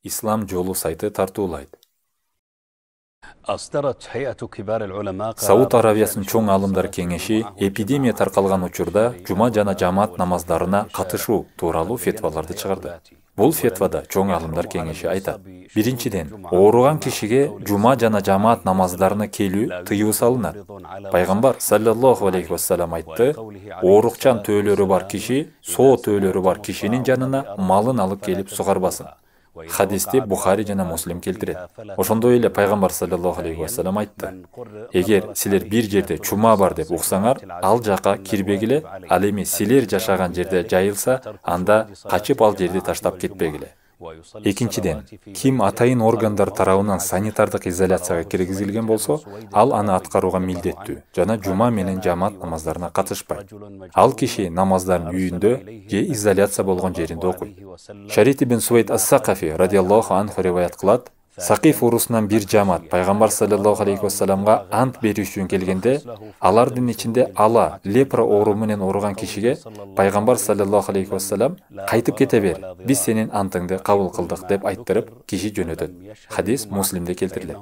Ислам жолу сайты тартуулайт. Сауд Арабиясынын чоң алымдар кеңеши эпидемия таркалган учурда жума жана жамаат намаздарына катышуу тууралуу фетваларды чыгарды. Бул фетвада чоң алымдар кеңеши айтат. Биринчиден, ооруган кишиге жума жана жамаат намаздарына келүү тыюу салынат. Пайгамбар саллаллаху алейхи вассалам айтты: "Оорукчан төөлөрү бар киши, соо төөлөрү бар кишинин жанына малын алып келип сугарбасын." Хадисти Бухари жана Муслим келтирет. Ошондой эле Пайгамбар саллаллаху алейхи вассалам айтты: "Эгер силер бир жерде чума бар деп уксаңар, ал жака кирбегиле, ал эми силер жашаган жерде жайылса, анда качып ал жерди таштап кетпегиле." Экинчиден, ким атайын органдар тарабынан санитардык изоляцияга киргизилген болсо, ал аны аткарууга милдеттүү жана жума менен жамаат намаздарына катышпайт. Ал киши намаздарын үйүндө же изоляция болгон жеринде окуйт. Шарит ибн Суайд ас-Сакафи радиаллаху анху риваят кылат: Сакиф урусунан бир жамаат Пайгамбар саллаллаху алейхи вассаламга ант берүү үчүн келгенде, алардын ичинде ала лепра оору менен ооруган кишиге Пайгамбар саллаллаху алейхи вассалам: "Кайтып кете бер, биз сенин антыңды кабыл кылдык" деп айттырып, киши жөнөтөт. Хадис Муслимде келтирилет.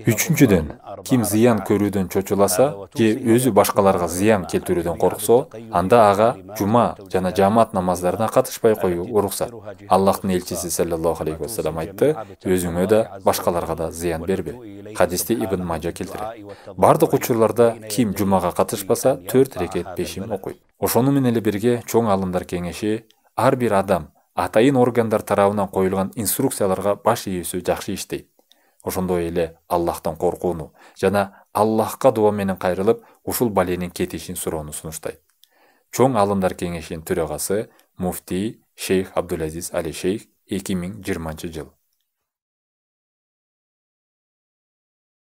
Үчүнчүдөн, ким зыян көрүүдөн чочуласа же өзү башкаларга зыян келтирүүдөн корксо, анда ага жума жана жамаат намаздарына катышпай коюу уруксат. Аллахтын элчиси саллаллаху алейхи вассалам айтты: "Өзүңө да башкаларга да зыян бербе." Хадисти Ибн Мажа келтирет. Бардык учурларда ким жумага катышпаса 4 рекет пешим окуйт. Ошону менен эле бирге чоң алымдар кеңеши ар бир адам атайын органдар тарабынан коюлган инструкцияларга баш ийүүсү жакшы иштейт. Ошондой эле Аллахтан коркууну жана Аллахка дуа менен кайрылып, ушул баленин кетишин суроону сунуштайт. Чоң алымдар кеңешинин төрагасы муфтий Шейх Абдулазиз Али Шейх 2020 жыл.